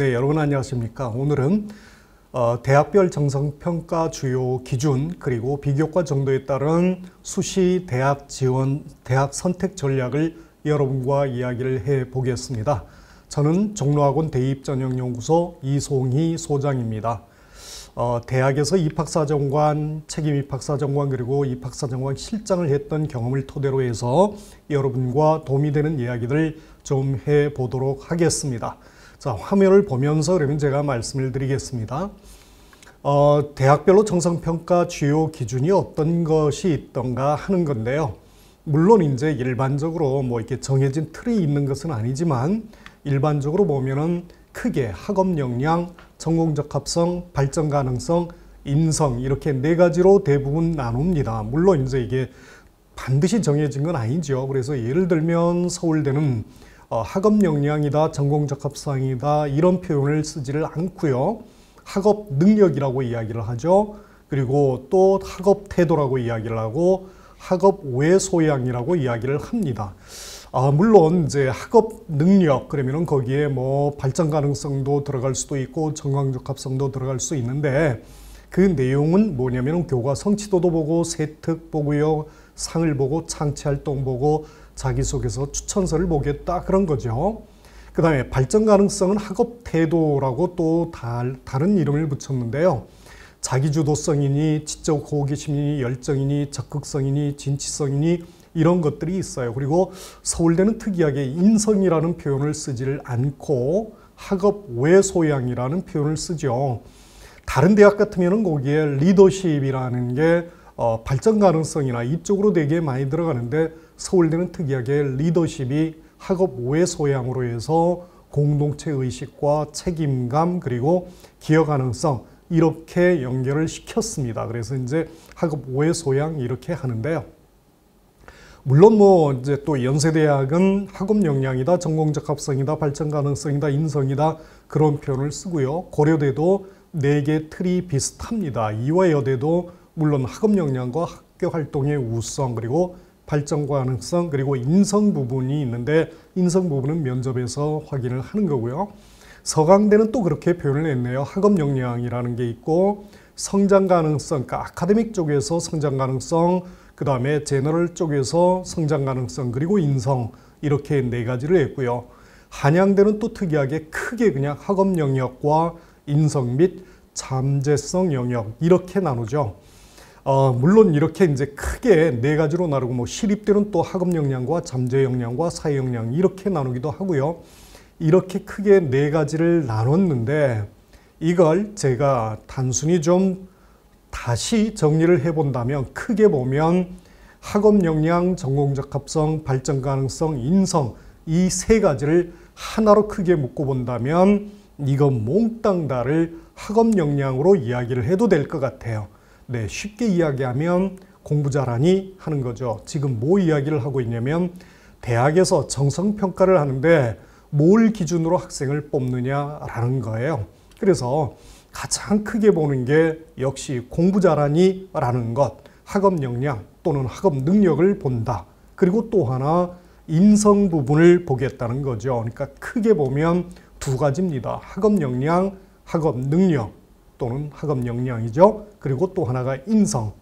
네, 여러분 안녕하십니까? 오늘은 대학별 정성평가 주요 기준 그리고 비교과 정도에 따른 수시 대학 지원, 대학 선택 전략을 여러분과 이야기를 해보겠습니다. 저는 종로학원 대입전형연구소 이송희 소장입니다. 대학에서 입학사정관, 책임 입학사정관 그리고 입학사정관 실장을 했던 경험을 토대로 해서 여러분과 도움이 되는 이야기들 좀 해보도록 하겠습니다. 자, 화면을 보면서 그러면 제가 말씀을 드리겠습니다. 대학별로 정성평가 주요 기준이 어떤 것이 있던가 하는 건데요. 물론 이제 일반적으로 뭐 이렇게 정해진 틀이 있는 것은 아니지만 일반적으로 보면은 크게 학업 역량, 전공 적합성, 발전 가능성, 인성 이렇게 네 가지로 대부분 나눕니다. 물론 이제 이게 반드시 정해진 건 아니죠. 그래서 예를 들면 서울대는 학업 역량이다, 전공 적합성이다 이런 표현을 쓰지를 않고요. 학업 능력이라고 이야기를 하죠. 그리고 또 학업 태도라고 이야기를 하고 학업 외 소양이라고 이야기를 합니다. 물론 이제 학업 능력 그러면은 거기에 뭐 발전 가능성도 들어갈 수도 있고 전공 적합성도 들어갈 수 있는데 그 내용은 뭐냐면은 교과 성취도도 보고 세특 보고요, 상을 보고 창치 활동 보고 자기소개서 추천서를 보겠다 그런 거죠. 그 다음에 발전 가능성은 학업 태도라고 또 다른 이름을 붙였는데요. 자기주도성이니 지적 호기심이니 열정이니 적극성이니 진취성이니 이런 것들이 있어요. 그리고 서울대는 특이하게 인성이라는 표현을 쓰지를 않고 학업 외 소양이라는 표현을 쓰죠. 다른 대학 같으면 거기에 리더십이라는 게 발전 가능성이나 이쪽으로 되게 많이 들어가는데 서울대는 특이하게 리더십이 학업 외 소양으로 해서 공동체 의식과 책임감 그리고 기여 가능성 이렇게 연결을 시켰습니다. 그래서 이제 학업 외 소양 이렇게 하는데요. 물론 뭐 이제 또 연세대학은 학업 역량이다, 전공 적합성이다, 발전 가능성이다, 인성이다 그런 표현을 쓰고요. 고려대도 4개 틀이 비슷합니다. 이화여대도 물론 학업 역량과 학교 활동의 우수성 그리고 발전 가능성 그리고 인성 부분이 있는데 인성 부분은 면접에서 확인을 하는 거고요. 서강대는 또 그렇게 표현을 했네요. 학업 역량이라는 게 있고 성장 가능성, 그러니까 아카데믹 쪽에서 성장 가능성, 그 다음에 제너럴 쪽에서 성장 가능성 그리고 인성 이렇게 4가지를 했고요. 한양대는 또 특이하게 크게 그냥 학업 영역과 인성 및 잠재성 영역 이렇게 나누죠. 물론 이렇게 이제 크게 4가지로 나누고 뭐 시립대는 또 학업 역량과 잠재 역량과 사회 역량 이렇게 나누기도 하고요. 이렇게 크게 4가지를 나눴는데 이걸 제가 단순히 좀 다시 정리를 해본다면 크게 보면 학업 역량, 전공 적합성, 발전 가능성, 인성 이 3가지를 하나로 크게 묶어본다면 이거 몽땅 다를 학업 역량으로 이야기를 해도 될 것 같아요. 네, 쉽게 이야기하면 공부 잘하니 하는 거죠. 지금 뭐 이야기를 하고 있냐면 대학에서 정성평가를 하는데 뭘 기준으로 학생을 뽑느냐라는 거예요. 그래서 가장 크게 보는 게 역시 공부 잘하니 라는 것, 학업 역량 또는 학업 능력을 본다. 그리고 또 하나 인성 부분을 보겠다는 거죠. 그러니까 크게 보면 2가지입니다. 학업 역량, 학업 능력 또는 학업 역량이죠. 그리고 또 하나가 인성.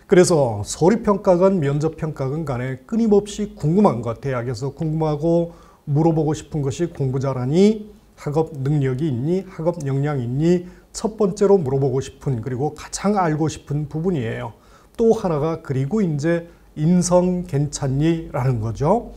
그래서 서류평가건 면접평가건 간에 끊임없이 궁금한 것, 대학에서 궁금하고 물어보고 싶은 것이 공부 잘하니, 학업 능력이 있니, 학업 역량이 있니 첫 번째로 물어보고 싶은 그리고 가장 알고 싶은 부분이에요. 또 하나가 그리고 이제 인성 괜찮니 라는 거죠.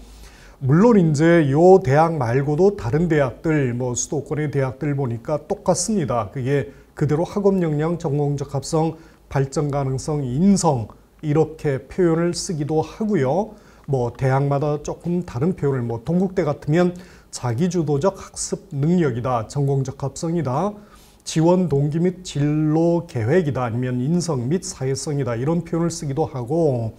물론 이제 요 대학 말고도 다른 대학들 뭐 수도권의 대학들 보니까 똑같습니다. 그게 그대로 학업 역량, 전공 적합성, 발전 가능성, 인성 이렇게 표현을 쓰기도 하고요. 뭐 대학마다 조금 다른 표현을 뭐 동국대 같으면 자기주도적 학습 능력이다, 전공 적합성이다, 지원 동기 및 진로 계획이다, 아니면 인성 및 사회성이다 이런 표현을 쓰기도 하고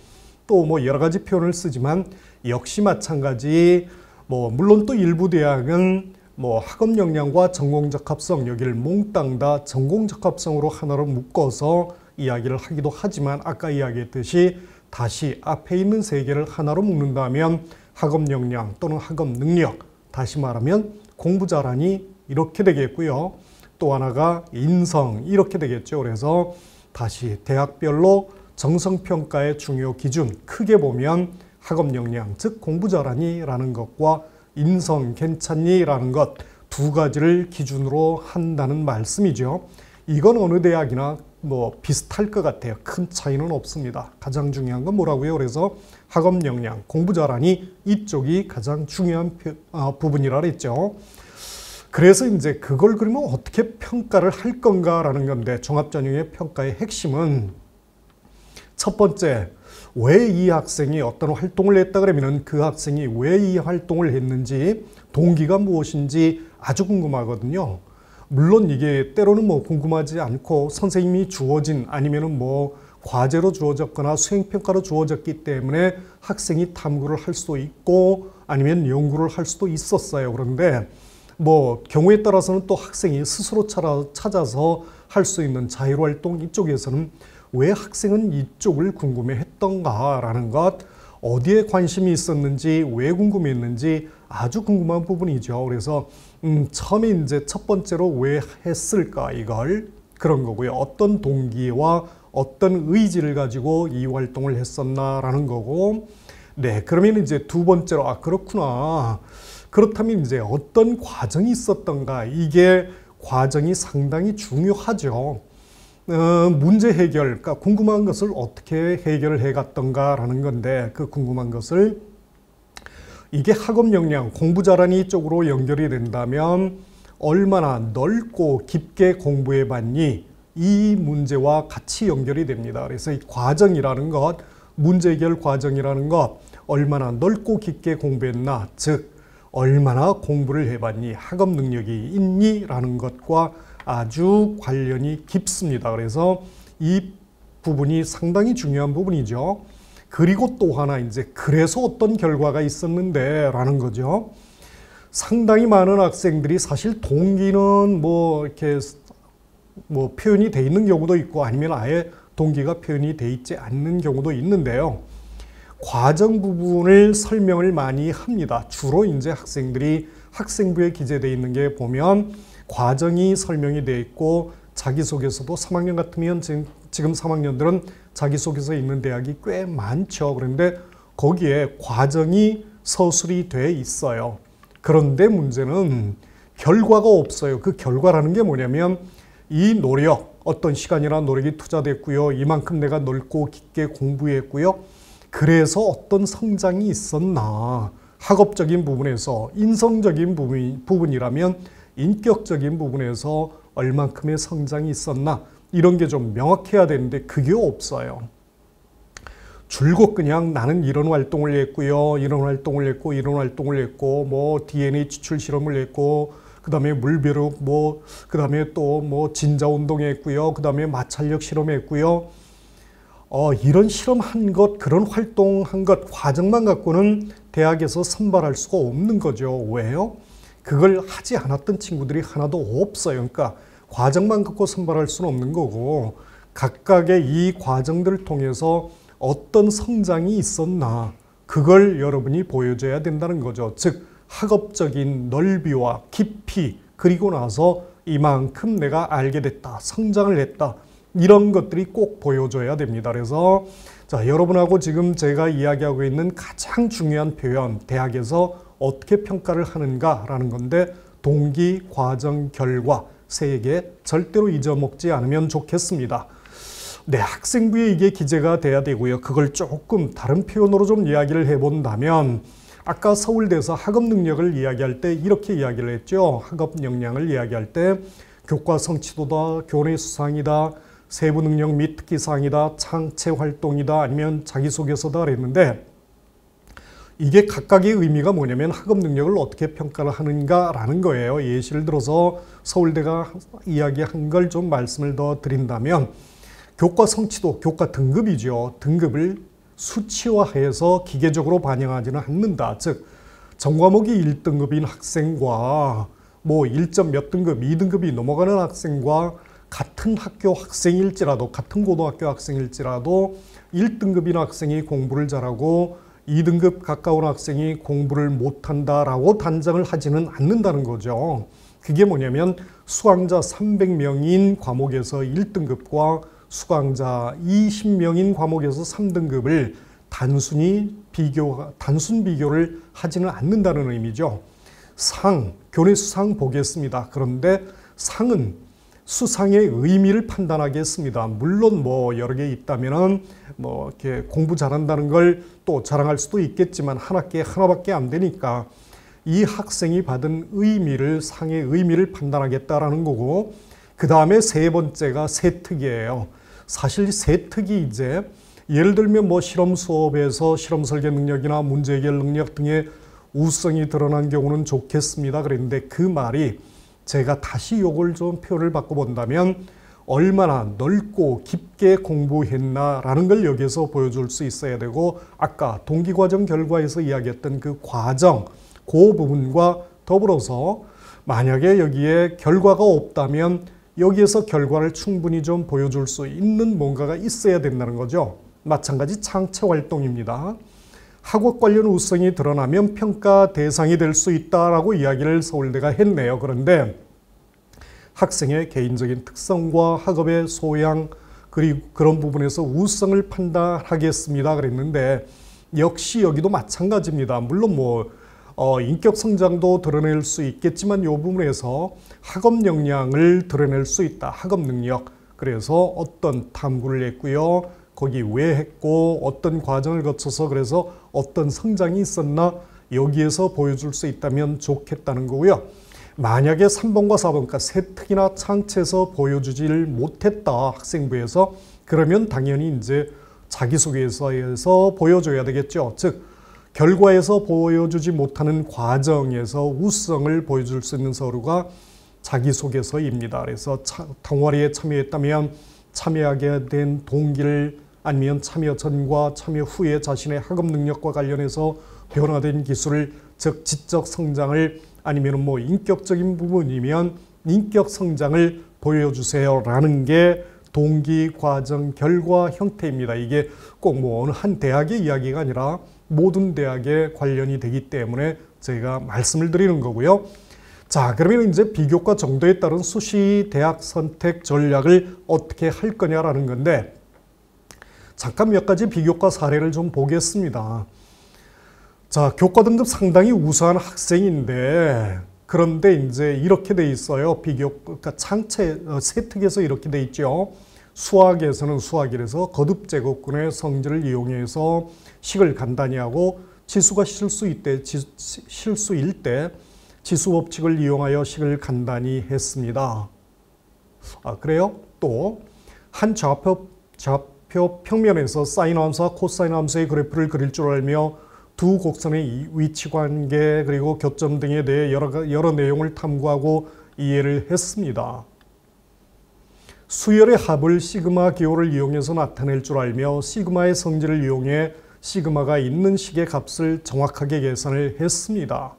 또 뭐 여러 가지 표현을 쓰지만 역시 마찬가지 뭐 물론 또 일부 대학은 뭐 학업 역량과 전공 적합성 여기를 몽땅 다 전공 적합성으로 하나로 묶어서 이야기를 하기도 하지만 아까 이야기했듯이 다시 앞에 있는 3개를 하나로 묶는다면 학업 역량 또는 학업 능력 다시 말하면 공부 잘하니 이렇게 되겠고요. 또 하나가 인성 이렇게 되겠죠. 그래서 다시 대학별로 정성평가의 중요 기준 크게 보면 학업 역량, 즉 공부 잘하니 라는 것과 인성 괜찮니 라는 것 두 가지를 기준으로 한다는 말씀이죠. 이건 어느 대학이나 뭐 비슷할 것 같아요. 큰 차이는 없습니다. 가장 중요한 건 뭐라고요? 그래서 학업 역량, 공부 잘하니 이쪽이 가장 중요한 부분이라 그랬죠. 그래서 이제 그걸 그러면 어떻게 평가를 할 건가라는 건데 종합전형의 평가의 핵심은 첫 번째, 왜 이 학생이 어떤 활동을 했다 그러면 그 학생이 왜 이 활동을 했는지 동기가 무엇인지 아주 궁금하거든요. 물론 이게 때로는 뭐 궁금하지 않고 선생님이 주어진 아니면은 뭐 과제로 주어졌거나 수행평가로 주어졌기 때문에 학생이 탐구를 할 수도 있고 아니면 연구를 할 수도 있었어요. 그런데 뭐 경우에 따라서는 또 학생이 스스로 찾아서 할 수 있는 자율활동 이쪽에서는 왜 학생은 이쪽을 궁금해했던가라는 것, 어디에 관심이 있었는지, 왜 궁금했는지 아주 궁금한 부분이죠. 그래서 처음에 이제 첫 번째로 왜 했을까 이걸 그런 거고요. 어떤 동기와 어떤 의지를 가지고 이 활동을 했었나라는 거고, 네, 그러면 이제 두 번째로 그렇구나. 그렇다면 이제 어떤 과정이 있었던가 이게 과정이 상당히 중요하죠. 문제 해결, 그러니까 궁금한 것을 어떻게 해결을 해갔던가라는 건데 그 궁금한 것을 이게 학업 역량, 공부 잘하니 쪽으로 연결이 된다면 얼마나 넓고 깊게 공부해 봤니? 이 문제와 같이 연결이 됩니다. 그래서 이 과정이라는 것, 문제 해결 과정이라는 것, 얼마나 넓고 깊게 공부했나, 즉 얼마나 공부를 해봤니, 학업 능력이 있니? 라는 것과 아주 관련이 깊습니다. 그래서 이 부분이 상당히 중요한 부분이죠. 그리고 또 하나 이제 그래서 어떤 결과가 있었는데 라는 거죠. 상당히 많은 학생들이 사실 동기는 뭐 이렇게 뭐 표현이 돼 있는 경우도 있고 아니면 아예 동기가 표현이 돼 있지 않는 경우도 있는데요. 과정 부분을 설명을 많이 합니다. 주로 이제 학생들이 학생부에 기재되어 있는 게 보면 과정이 설명이 되어 있고 자기소개서도 3학년 같으면 지금 3학년들은 자기소개서 있는 대학이 꽤 많죠. 그런데 거기에 과정이 서술이 돼 있어요. 그런데 문제는 결과가 없어요. 그 결과라는 게 뭐냐면 이 노력, 어떤 시간이나 노력이 투자됐고요. 이만큼 내가 넓고 깊게 공부했고요. 그래서 어떤 성장이 있었나. 학업적인 부분에서 인성적인 부분이라면 인격적인 부분에서 얼만큼의 성장이 있었나. 이런 게 좀 명확해야 되는데 그게 없어요. 줄곧 그냥 나는 이런 활동을 했고요. 이런 활동을 했고 이런 활동을 했고 뭐 DNA 추출 실험을 했고 그다음에 물벼룩 뭐 그다음에 또 뭐 진자 운동했고요. 그다음에 마찰력 실험했고요. 이런 실험한 것, 그런 활동한 것 과정만 갖고는 대학에서 선발할 수가 없는 거죠. 왜요? 그걸 하지 않았던 친구들이 하나도 없어요. 그러니까 과정만 갖고 선발할 수는 없는 거고 각각의 이 과정들을 통해서 어떤 성장이 있었나 그걸 여러분이 보여줘야 된다는 거죠. 즉 학업적인 넓이와 깊이 그리고 나서 이만큼 내가 알게 됐다. 성장을 했다. 이런 것들이 꼭 보여줘야 됩니다. 그래서 자, 여러분하고 지금 제가 이야기하고 있는 가장 중요한 표현 대학에서 어떻게 평가를 하는가라는 건데 동기, 과정, 결과 세 개 절대로 잊어먹지 않으면 좋겠습니다. 네, 학생부에 이게 기재가 돼야 되고요. 그걸 조금 다른 표현으로 좀 이야기를 해본다면 아까 서울대에서 학업 능력을 이야기할 때 이렇게 이야기를 했죠. 학업 역량을 이야기할 때 교과 성취도다, 교내 수상이다, 세부 능력 및 특기사항이다, 창체 활동이다, 아니면 자기소개서다 그랬는데 이게 각각의 의미가 뭐냐면 학업 능력을 어떻게 평가를 하는가라는 거예요. 예시를 들어서 서울대가 이야기한 걸 좀 말씀을 더 드린다면 교과 성취도, 교과 등급이죠. 등급을 수치화해서 기계적으로 반영하지는 않는다. 즉 전과목이 1등급인 학생과 뭐 1점 몇 등급, 2등급이 넘어가는 학생과 같은 학교 학생일지라도 같은 고등학교 학생일지라도 1등급인 학생이 공부를 잘하고 2등급 가까운 학생이 공부를 못한다라고 단정을 하지는 않는다는 거죠. 그게 뭐냐면 수강자 300명인 과목에서 1등급과 수강자 20명인 과목에서 3등급을 단순 비교를 하지는 않는다는 의미죠. 교내 수상 보겠습니다. 그런데 상은 수상의 의미를 판단하게 했습니다. 물론 뭐 여러 개 있다면은 뭐 이렇게 공부 잘한다는 걸 또 자랑할 수도 있겠지만 한 학기에 하나밖에 안 되니까 이 학생이 받은 의미를, 상의 의미를 판단하겠다라는 거고, 그 다음에 세 번째가 세특이에요. 사실 세특이 이제 예를 들면 뭐 실험 수업에서 실험 설계 능력이나 문제 해결 능력 등의 우수성이 드러난 경우는 좋겠습니다. 그랬는데 그 말이 제가 다시 요걸 좀 표현을 바꿔본다면 얼마나 넓고 깊게 공부했나라는 걸 여기에서 보여줄 수 있어야 되고, 아까 동기과정 결과에서 이야기했던 그 과정, 그 부분과 더불어서 만약에 여기에 결과가 없다면 여기에서 결과를 충분히 좀 보여줄 수 있는 뭔가가 있어야 된다는 거죠. 마찬가지 창체 활동입니다. 학업 관련 우수성이 드러나면 평가 대상이 될 수 있다라고 이야기를 서울대가 했네요. 그런데 학생의 개인적인 특성과 학업의 소양 그리고 그런 부분에서 우수성을 판단하겠습니다 그랬는데, 역시 여기도 마찬가지입니다. 물론 뭐 인격 성장도 드러낼 수 있겠지만 이 부분에서 학업 역량을 드러낼 수 있다. 학업 능력. 그래서 어떤 탐구를 했고요. 거기 왜 했고 어떤 과정을 거쳐서 그래서 어떤 성장이 있었나 여기에서 보여줄 수 있다면 좋겠다는 거고요. 만약에 3번과 4번, 그러니까 세특이나 창체에서 보여주질 못했다, 학생부에서, 그러면 당연히 이제 자기소개서에서 보여줘야 되겠죠. 즉, 결과에서 보여주지 못하는 과정에서 우수성을 보여줄 수 있는 서류가 자기소개서입니다. 그래서 동아리에 참여했다면 참여하게 된 동기를, 아니면 참여 전과 참여 후에 자신의 학업 능력과 관련해서 변화된 기술을, 즉 지적 성장을, 아니면 뭐 인격적인 부분이면 인격 성장을 보여주세요라는 게 동기, 과정, 결과 형태입니다. 이게 꼭 뭐 어느 한 대학의 이야기가 아니라 모든 대학에 관련이 되기 때문에 저희가 말씀을 드리는 거고요. 자, 그러면 이제 비교과 정도에 따른 수시 대학 선택 전략을 어떻게 할 거냐라는 건데, 잠깐 몇 가지 비교과 사례를 좀 보겠습니다. 자, 교과 등급 상당히 우수한 학생인데, 그런데 이제 이렇게 돼 있어요. 그러니까 세특에서 이렇게 돼 있죠. 수학에서는 수학이라서 거듭 제곱근의 성질을 이용해서 식을 간단히 하고, 지수가 실수일 때 지수 법칙을 이용하여 식을 간단히 했습니다. 아, 그래요? 또 한 좌표 평면에서 사인 함수와 코사인 함수의 그래프를 그릴 줄 알며 두 곡선의 위치관계 그리고 교점 등에 대해 여러 내용을 탐구하고 이해를 했습니다. 수열의 합을 시그마 기호를 이용해서 나타낼 줄 알며 시그마의 성질을 이용해 시그마가 있는 식의 값을 정확하게 계산을 했습니다.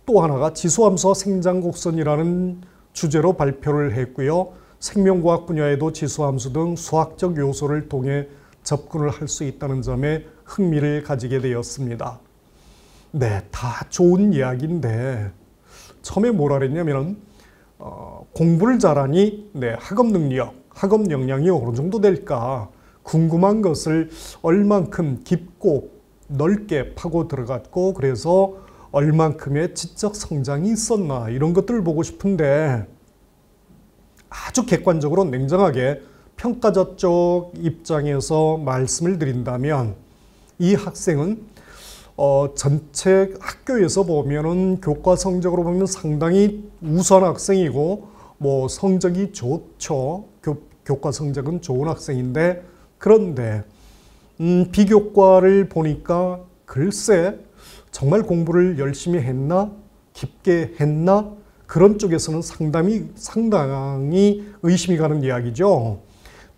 또 하나가 지수함수와 생장곡선이라는 주제로 발표를 했고요. 생명과학 분야에도 지수함수 등 수학적 요소를 통해 접근을 할 수 있다는 점에 흥미를 가지게 되었습니다. 네, 다 좋은 이야기인데 처음에 뭐라 그랬냐면 공부를 잘하니 학업 능력, 학업 역량이 어느 정도 될까 궁금한 것을 얼만큼 깊고 넓게 파고 들어갔고, 그래서 얼만큼의 지적 성장이 있었나 이런 것들을 보고 싶은데, 아주 객관적으로 냉정하게 평가자 쪽 입장에서 말씀을 드린다면 이 학생은 전체 학교에서 보면은 교과 성적으로 보면 상당히 우수한 학생이고 뭐 성적이 좋죠. 교과 성적은 좋은 학생인데, 그런데 비교과를 보니까 글쎄 정말 공부를 열심히 했나? 깊게 했나? 그런 쪽에서는 상당히 의심이 가는 이야기죠.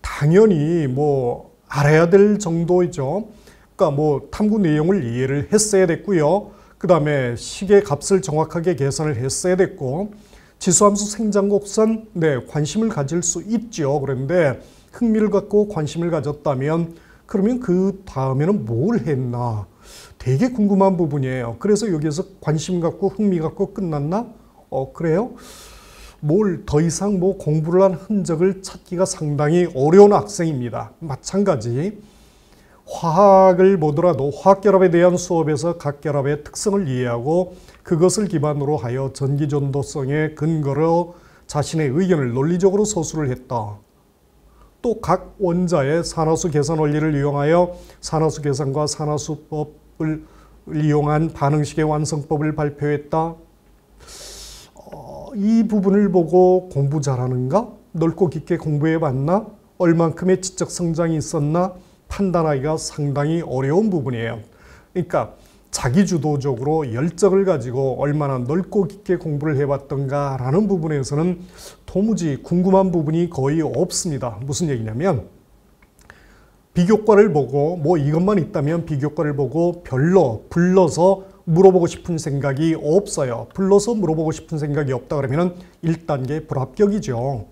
당연히 뭐 알아야 될 정도이죠. 그러니까 뭐 탐구 내용을 이해를 했어야 됐고요. 그 다음에 식의 값을 정확하게 계산을 했어야 됐고, 지수함수 생장곡선 관심을 가질 수 있죠. 그런데 흥미를 갖고 관심을 가졌다면 그러면 그 다음에는 뭘 했나 되게 궁금한 부분이에요. 그래서 여기에서 관심 갖고 흥미 갖고 끝났나? 그래요? 뭘 더 이상 뭐 공부를 한 흔적을 찾기가 상당히 어려운 학생입니다. 마찬가지 화학을 보더라도 화학결합에 대한 수업에서 각 결합의 특성을 이해하고 그것을 기반으로 하여 전기전도성의 근거로 자신의 의견을 논리적으로 서술을 했다. 또 각 원자의 산화수 계산 원리를 이용하여 산화수 계산과 산화수법을 이용한 반응식의 완성법을 발표했다. 이 부분을 보고 공부 잘하는가? 넓고 깊게 공부해봤나? 얼만큼의 지적 성장이 있었나? 판단하기가 상당히 어려운 부분이에요. 그러니까 자기주도적으로 열정을 가지고 얼마나 넓고 깊게 공부를 해봤던가 라는 부분에서는 도무지 궁금한 부분이 거의 없습니다. 무슨 얘기냐면 비교과를 보고 뭐 이것만 있다면 비교과를 보고 별로 불러서 물어보고 싶은 생각이 없어요. 불러서 물어보고 싶은 생각이 없다 그러면 1단계 불합격이죠.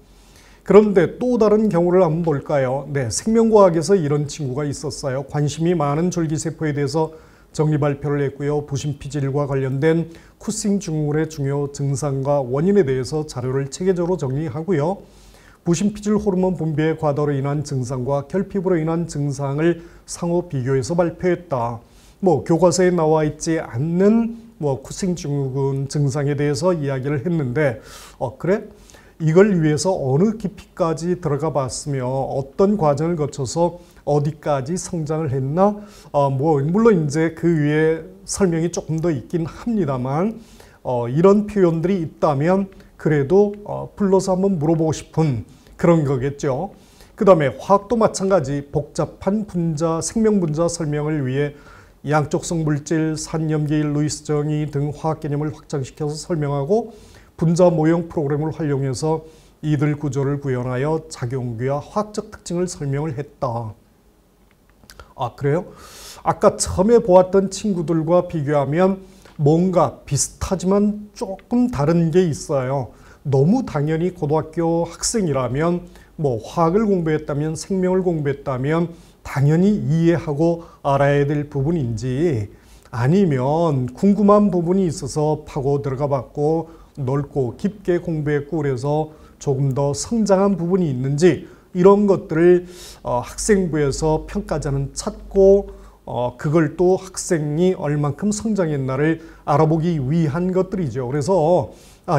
그런데 또 다른 경우를 한번 볼까요? 네, 생명과학에서 이런 친구가 있었어요. 관심이 많은 줄기세포에 대해서 정리 발표를 했고요. 부신피질과 관련된 쿠싱 증후군의 중요 증상과 원인에 대해서 자료를 체계적으로 정리하고요. 부신피질 호르몬 분비의 과다로 인한 증상과 결핍으로 인한 증상을 상호 비교해서 발표했다. 뭐 교과서에 나와 있지 않는 뭐 쿠싱 증후군 증상에 대해서 이야기를 했는데 그래? 이걸 위해서 어느 깊이까지 들어가 봤으며 어떤 과정을 거쳐서 어디까지 성장을 했나? 뭐 물론 이제 그 위에 설명이 조금 더 있긴 합니다만 이런 표현들이 있다면 그래도 불러서 한번 물어보고 싶은 그런 거겠죠. 그 다음에 화학도 마찬가지 복잡한 분자, 생명분자 설명을 위해 양쪽성 물질, 산염기일, 루이스 정의 등 화학 개념을 확장시켜서 설명하고 분자 모형 프로그램을 활용해서 이들 구조를 구현하여 작용기와 화학적 특징을 설명을 했다. 그래요? 아까 처음에 보았던 친구들과 비교하면 뭔가 비슷하지만 조금 다른 게 있어요. 너무 당연히 고등학교 학생이라면 뭐 화학을 공부했다면 생명을 공부했다면 당연히 이해하고 알아야 될 부분인지 아니면 궁금한 부분이 있어서 파고 들어가 봤고 넓고 깊게 공부했고 그래서 조금 더 성장한 부분이 있는지 이런 것들을 학생부에서 평가자는 찾고 그걸 또 학생이 얼만큼 성장했나를 알아보기 위한 것들이죠. 그래서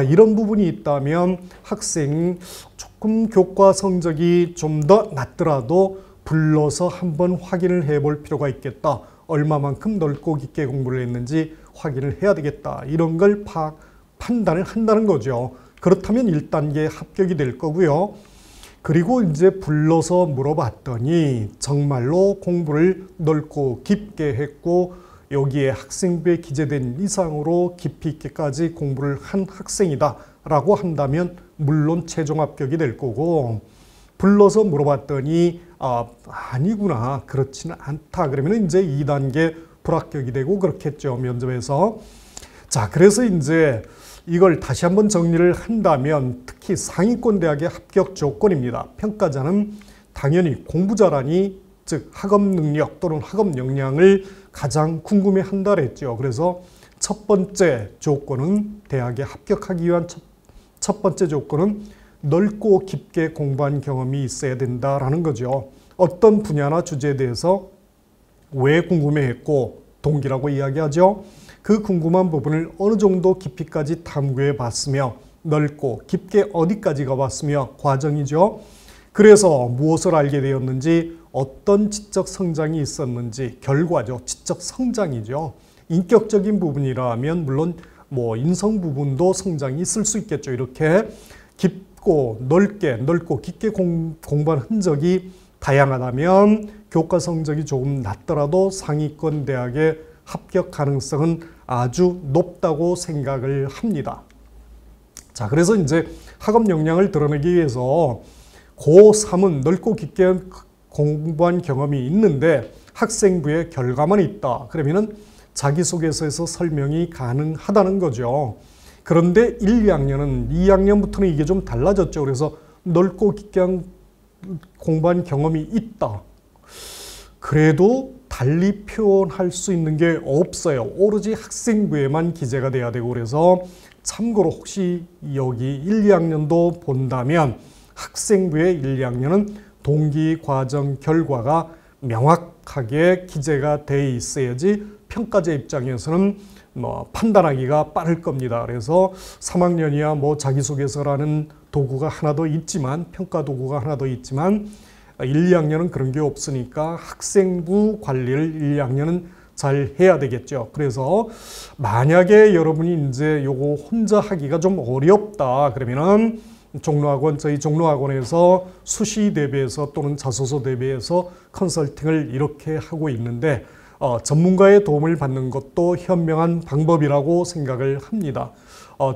이런 부분이 있다면 학생이 조금 교과 성적이 좀 더 낮더라도 불러서 한번 확인을 해볼 필요가 있겠다. 얼마만큼 넓고 깊게 공부를 했는지 확인을 해야 되겠다. 이런 걸 판단을 한다는 거죠. 그렇다면 1단계 합격이 될 거고요. 그리고 이제 불러서 물어봤더니 정말로 공부를 넓고 깊게 했고 여기에 학생부에 기재된 이상으로 깊이 있게까지 공부를 한 학생이다 라고 한다면 물론 최종 합격이 될 거고 불러서 물어봤더니 아니구나 그렇지는 않다 그러면 이제 2단계 불합격이 되고 그렇겠죠. 면접에서. 자, 그래서 이제 이걸 다시 한번 정리를 한다면 특히 상위권 대학의 합격 조건입니다. 평가자는 당연히 공부 잘하니 즉 학업 능력 또는 학업 역량을 가장 궁금해한다 그랬죠. 그래서 첫 번째 조건은 대학에 합격하기 위한 첫 번째 조건은 넓고 깊게 공부한 경험이 있어야 된다라는 거죠. 어떤 분야나 주제에 대해서 왜 궁금해했고 동기라고 이야기하죠. 그 궁금한 부분을 어느 정도 깊이까지 탐구해 봤으며 넓고 깊게 어디까지 가봤으며 과정이죠. 그래서 무엇을 알게 되었는지 어떤 지적 성장이 있었는지 결과죠. 지적 성장이죠. 인격적인 부분이라면 물론 뭐 인성 부분도 성장이 있을 수 있겠죠. 이렇게 깊고 넓고 깊게 공부한 흔적이 다양하다면 교과 성적이 조금 낮더라도 상위권 대학의 합격 가능성은 아주 높다고 생각을 합니다. 자, 그래서 이제 학업 역량을 드러내기 위해서 고3은 넓고 깊게 공부한 경험이 있는데 학생부에 결과만 있다. 그러면은 자기소개서에서 설명이 가능하다는 거죠. 그런데 1, 2학년은 2학년부터는 이게 좀 달라졌죠. 그래서 넓고 깊게 공부한 경험이 있다. 그래도 달리 표현할 수 있는 게 없어요. 오로지 학생부에만 기재가 돼야 되고 그래서 참고로 혹시 여기 1, 2학년도 본다면 학생부의 1, 2학년은 동기 과정 결과가 명확하게 기재가 돼 있어야지 평가자 입장에서는 판단하기가 빠를 겁니다. 그래서 3학년이야 뭐 자기소개서라는 도구가 하나 더 있지만, 평가 도구가 하나 더 있지만 1, 2학년은 그런 게 없으니까 학생부 관리를 1, 2학년은 잘 해야 되겠죠. 그래서 만약에 여러분이 이제 요거 혼자 하기가 좀 어렵다 그러면은 종로학원, 저희 종로학원에서 수시 대비해서 또는 자소서 대비해서 컨설팅을 이렇게 하고 있는데 전문가의 도움을 받는 것도 현명한 방법이라고 생각을 합니다.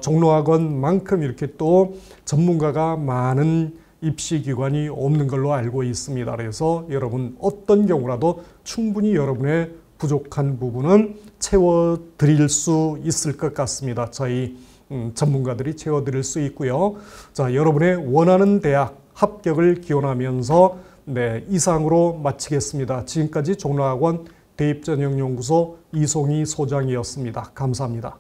종로학원만큼 이렇게 또 전문가가 많은 입시기관이 없는 걸로 알고 있습니다. 그래서 여러분 어떤 경우라도 충분히 여러분의 부족한 부분은 채워드릴 수 있을 것 같습니다. 저희 전문가들이 채워드릴 수 있고요. 자, 여러분의 원하는 대학 합격을 기원하면서 이상으로 마치겠습니다. 지금까지 종로학원 대입전형연구소 이송희 소장이었습니다. 감사합니다.